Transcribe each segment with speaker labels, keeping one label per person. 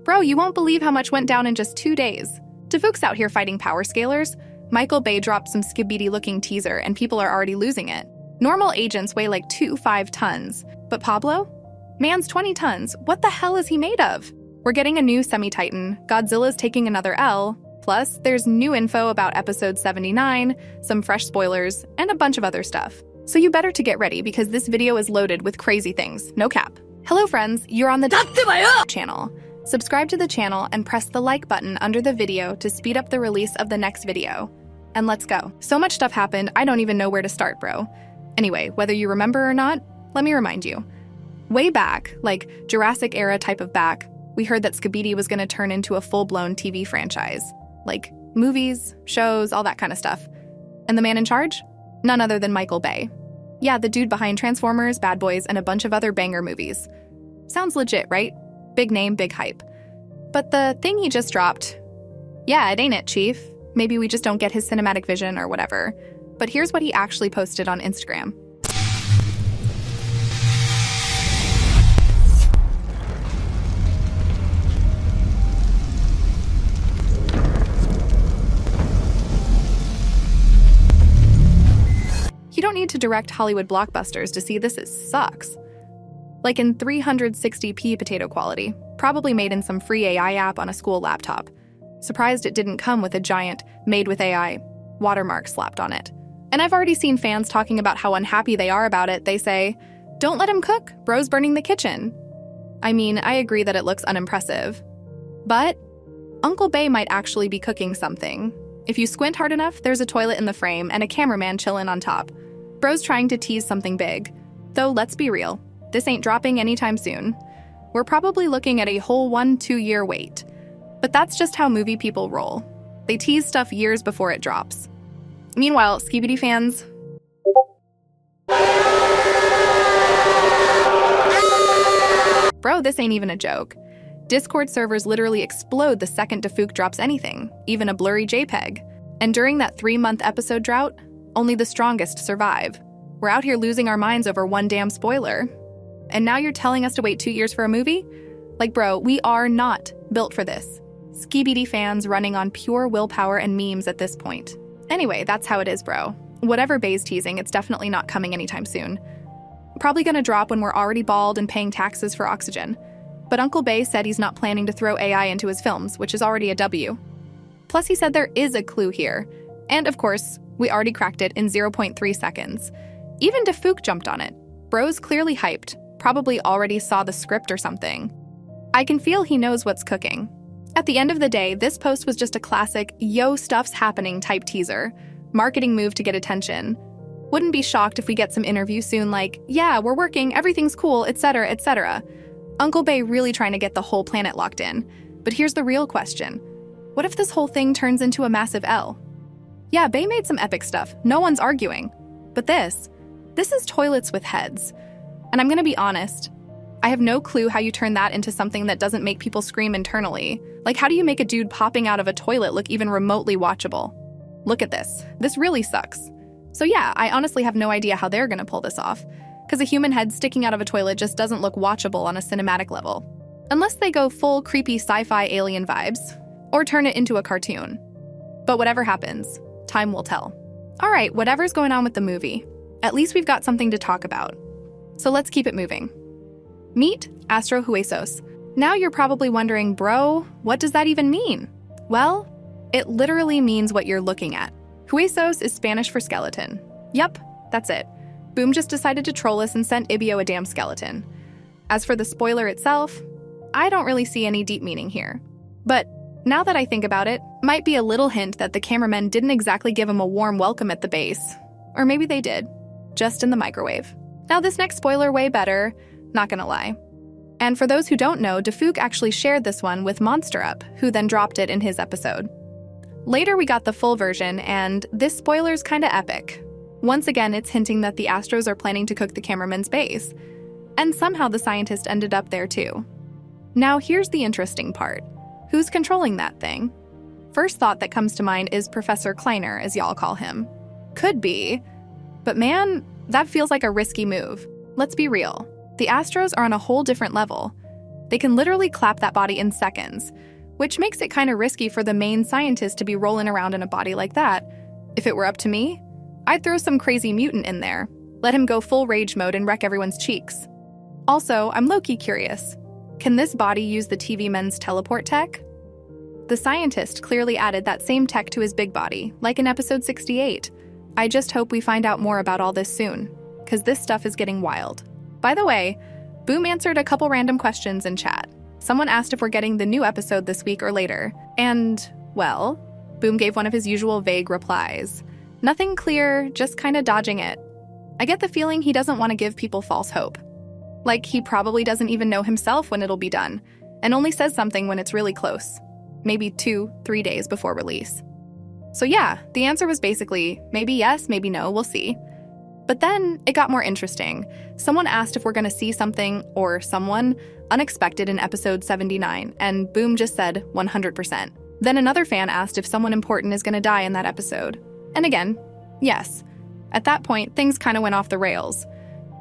Speaker 1: Bro, you won't believe how much went down in just 2 days. Dafook's out here fighting power scalers. Michael Bay dropped some skibidi-looking teaser, and people are already losing it. Normal agents weigh like 5 tons. But Pablo? Man's 20 tons. What the hell is he made of? We're getting a new semi-titan, Godzilla's taking another L, plus there's new info about episode 79, some fresh spoilers, and a bunch of other stuff. So you better to get ready because this video is loaded with crazy things, no cap. Hello friends, you're on the Dattebayo channel. Subscribe to the channel and press the like button under the video to speed up the release of the next video. And let's go. So much stuff happened, I don't even know where to start, bro. Anyway, whether you remember or not, let me remind you. Way back, like Jurassic era type of back, we heard that Skibidi was going to turn into a full-blown TV franchise. Like movies, shows, all that kind of stuff. And the man in charge? None other than Michael Bay. Yeah, the dude behind Transformers, Bad Boys, and a bunch of other banger movies. Sounds legit, right? Big name, big hype. But the thing he just dropped, yeah, it ain't it, Chief. Maybe we just don't get his cinematic vision or whatever. But here's what he actually posted on Instagram. You don't need to direct Hollywood blockbusters to see this sucks. Like in 360p potato quality, probably made in some free AI app on a school laptop. Surprised it didn't come with a giant, made with AI, watermark slapped on it. And I've already seen fans talking about how unhappy they are about it. They say, don't let him cook, bro's burning the kitchen. I mean, I agree that it looks unimpressive. But Uncle Bay might actually be cooking something. If you squint hard enough, there's a toilet in the frame and a cameraman chilling on top. Bro's trying to tease something big. Though let's be real, this ain't dropping anytime soon. We're probably looking at a whole 1-2 year wait. But that's just how movie people roll. They tease stuff years before it drops. Meanwhile, Skibidi fans... Bro, this ain't even a joke. Discord servers literally explode the second Dafook drops anything, even a blurry JPEG. And during that 3-month episode drought, only the strongest survive. We're out here losing our minds over one damn spoiler. And now you're telling us to wait 2 years for a movie? Like, bro, we are not built for this. Skibidi fans running on pure willpower and memes at this point. Anyway, that's how it is, bro. Whatever Bay's teasing, it's definitely not coming anytime soon. Probably gonna drop when we're already bald and paying taxes for oxygen. But Uncle Bay said he's not planning to throw AI into his films, which is already a W. Plus, he said there is a clue here. And of course, we already cracked it in 0.3 seconds. Even Dafook jumped on it. Bro's clearly hyped, probably already saw the script or something. I can feel he knows what's cooking. At the end of the day, this post was just a classic, yo, stuff's happening type teaser. Marketing move to get attention. Wouldn't be shocked if we get some interview soon like, yeah, we're working, everything's cool, etc., etc. Uncle Bay really trying to get the whole planet locked in. But here's the real question. What if this whole thing turns into a massive L? Yeah, Bay made some epic stuff, no one's arguing. But this is toilets with heads. And I'm gonna be honest, I have no clue how you turn that into something that doesn't make people scream internally. Like, how do you make a dude popping out of a toilet look even remotely watchable? Look at this. This really sucks. So yeah, I honestly have no idea how they're gonna pull this off, because a human head sticking out of a toilet just doesn't look watchable on a cinematic level. Unless they go full creepy sci-fi alien vibes, or turn it into a cartoon. But whatever happens, time will tell. All right, whatever's going on with the movie, at least we've got something to talk about. So let's keep it moving. Meet Astro Huesos. Now you're probably wondering, bro, what does that even mean? Well, it literally means what you're looking at. Huesos is Spanish for skeleton. Yup, that's it. Boom just decided to troll us and sent Ibio a damn skeleton. As for the spoiler itself, I don't really see any deep meaning here. But now that I think about it, might be a little hint that the cameramen didn't exactly give him a warm welcome at the base. Or maybe they did, just in the microwave. Now this next spoiler way better, not gonna lie. And for those who don't know, Dafook actually shared this one with Monster Up, who then dropped it in his episode. Later we got the full version, and this spoiler's kinda epic. Once again, it's hinting that the Astros are planning to cook the cameraman's base. And somehow the scientist ended up there too. Now here's the interesting part. Who's controlling that thing? First thought that comes to mind is Professor Kleiner, as y'all call him. Could be. But man, that feels like a risky move. Let's be real. The Astros are on a whole different level. They can literally clap that body in seconds, which makes it kind of risky for the main scientist to be rolling around in a body like that. If it were up to me, I'd throw some crazy mutant in there, let him go full rage mode and wreck everyone's cheeks. Also, I'm low-key curious. Can this body use the TV men's teleport tech? The scientist clearly added that same tech to his big body, like in episode 68. I just hope we find out more about all this soon, because this stuff is getting wild. By the way, Boom answered a couple random questions in chat. Someone asked if we're getting the new episode this week or later, and, well, Boom gave one of his usual vague replies. Nothing clear, just kinda dodging it. I get the feeling he doesn't want to give people false hope. Like, he probably doesn't even know himself when it'll be done, and only says something when it's really close. Maybe 2-3 days before release. So yeah, the answer was basically, maybe yes, maybe no, we'll see. But then it got more interesting. Someone asked if we're gonna see something, or someone, unexpected in episode 79, and Boom just said 100%. Then another fan asked if someone important is gonna die in that episode. And again, yes. At that point, things kinda went off the rails.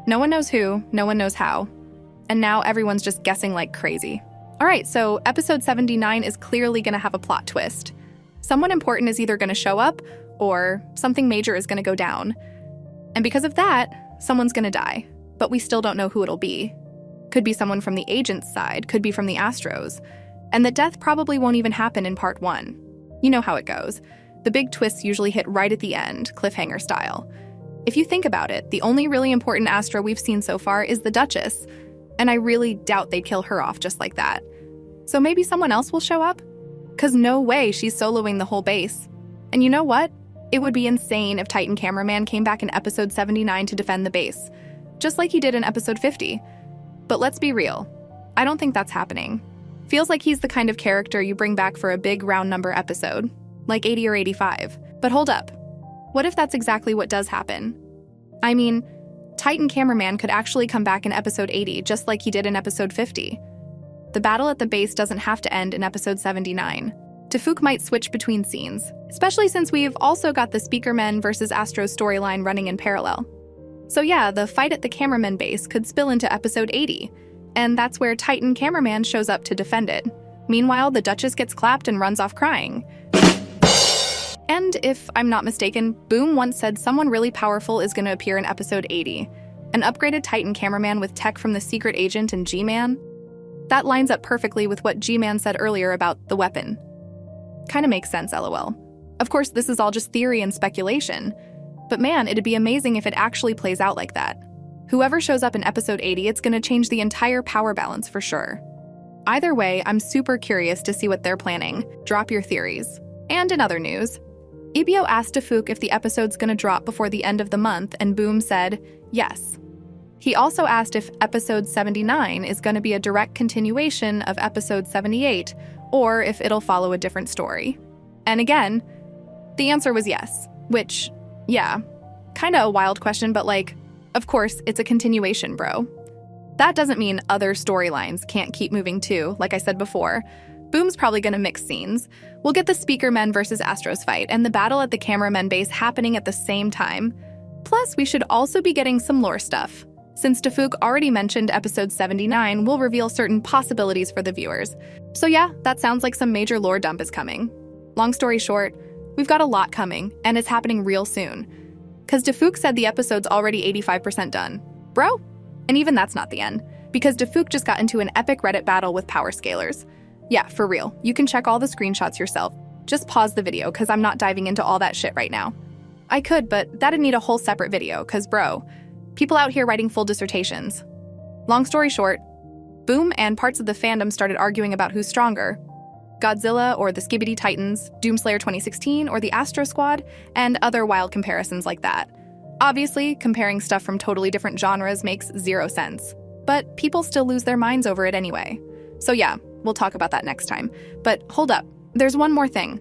Speaker 1: No one knows who, no one knows how. And now everyone's just guessing like crazy. All right, so episode 79 is clearly gonna have a plot twist. Someone important is either gonna show up, or something major is gonna go down. And because of that, someone's gonna die. But we still don't know who it'll be. Could be someone from the agent's side, could be from the Astros. And the death probably won't even happen in part 1. You know how it goes. The big twists usually hit right at the end, cliffhanger style. If you think about it, the only really important Astro we've seen so far is the Duchess, and I really doubt they'd kill her off just like that. So maybe someone else will show up? 'Cause no way she's soloing the whole base. And you know what? It would be insane if Titan Cameraman came back in episode 79 to defend the base, just like he did in episode 50. But let's be real, I don't think that's happening. Feels like he's the kind of character you bring back for a big round number episode, like 80 or 85. But hold up. What if that's exactly what does happen? I mean, Titan Cameraman could actually come back in episode 80, just like he did in episode 50. The battle at the base doesn't have to end in episode 79. Tafuk might switch between scenes, especially since we've also got the Speakermen versus Astros storyline running in parallel. So yeah, the fight at the Cameraman base could spill into episode 80, and that's where Titan Cameraman shows up to defend it. Meanwhile, the Duchess gets clapped and runs off crying. And if I'm not mistaken, Boom once said someone really powerful is going to appear in episode 80, an upgraded Titan Cameraman with tech from the Secret Agent and G-Man. That lines up perfectly with what G-Man said earlier about the weapon. Kinda makes sense, lol. Of course, this is all just theory and speculation, but man, it'd be amazing if it actually plays out like that. Whoever shows up in episode 80, it's gonna change the entire power balance for sure. Either way, I'm super curious to see what they're planning. Drop your theories. And in other news, Ibio asked Tafuk if the episode's gonna drop before the end of the month, and Boom said yes. He also asked if episode 79 is gonna be a direct continuation of episode 78, or if it'll follow a different story. And again, the answer was yes, which, yeah, kinda a wild question, but like, of course, it's a continuation, bro. That doesn't mean other storylines can't keep moving too, like I said before. Boom's probably gonna mix scenes. We'll get the Speakermen versus Astros fight and the battle at the Cameramen base happening at the same time. Plus, we should also be getting some lore stuff. Since Tafuk already mentioned episode 79, we'll reveal certain possibilities for the viewers. So yeah, that sounds like some major lore dump is coming. Long story short, we've got a lot coming, and it's happening real soon. 'Cause Tafuk said the episode's already 85% done. Bro? And even that's not the end, because Tafuk just got into an epic Reddit battle with power scalers. Yeah, for real, you can check all the screenshots yourself. Just pause the video, 'cause I'm not diving into all that shit right now. I could, but that'd need a whole separate video, 'cause bro, people out here writing full dissertations. Long story short, Boom and parts of the fandom started arguing about who's stronger. Godzilla or the Skibidi Titans, Doomslayer 2016 or the Astro Squad, and other wild comparisons like that. Obviously, comparing stuff from totally different genres makes zero sense, but people still lose their minds over it anyway. So yeah, we'll talk about that next time. But hold up, there's one more thing.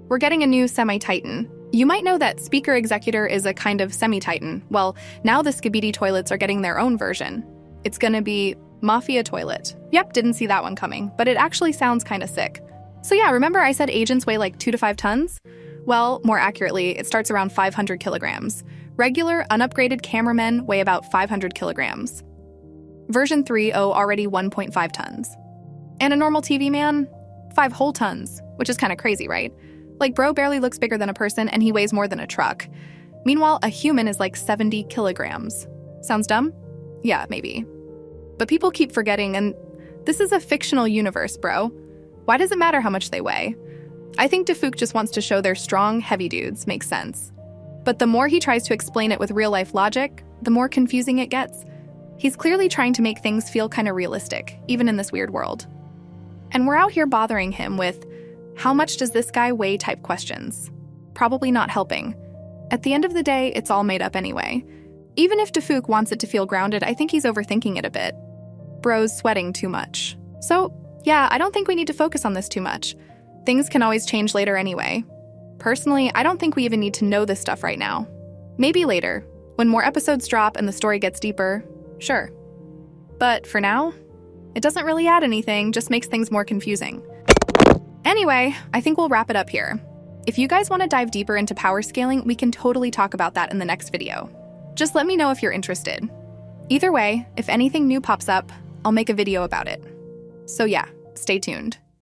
Speaker 1: We're getting a new semi-Titan. You might know that Speaker Executor is a kind of semi-Titan. Well, now the Skibidi toilets are getting their own version. It's gonna be Mafia Toilet. Yep, didn't see that one coming, but it actually sounds kinda sick. So yeah, remember I said agents weigh like 2 to 5 tons? Well, more accurately, it starts around 500 kilograms. Regular, unupgraded cameramen weigh about 500 kilograms. Version 3.0 already 1.5 tons. And a normal TV man? 5 whole tons, which is kind of crazy, right? Like, bro barely looks bigger than a person and he weighs more than a truck. Meanwhile, a human is like 70 kilograms. Sounds dumb? Yeah, maybe. But people keep forgetting, and this is a fictional universe, bro. Why does it matter how much they weigh? I think Defuk just wants to show their strong, heavy dudes makes sense. But the more he tries to explain it with real-life logic, the more confusing it gets. He's clearly trying to make things feel kind of realistic, even in this weird world. And we're out here bothering him with, how much does this guy weigh type questions? Probably not helping. At the end of the day, it's all made up anyway. Even if Defuk wants it to feel grounded, I think he's overthinking it a bit. Bro's sweating too much. So, yeah, I don't think we need to focus on this too much. Things can always change later anyway. Personally, I don't think we even need to know this stuff right now. Maybe later, when more episodes drop and the story gets deeper, sure. But for now, it doesn't really add anything, just makes things more confusing. Anyway, I think we'll wrap it up here. If you guys want to dive deeper into power scaling, we can totally talk about that in the next video. Just let me know if you're interested. Either way, if anything new pops up, I'll make a video about it. So yeah, stay tuned.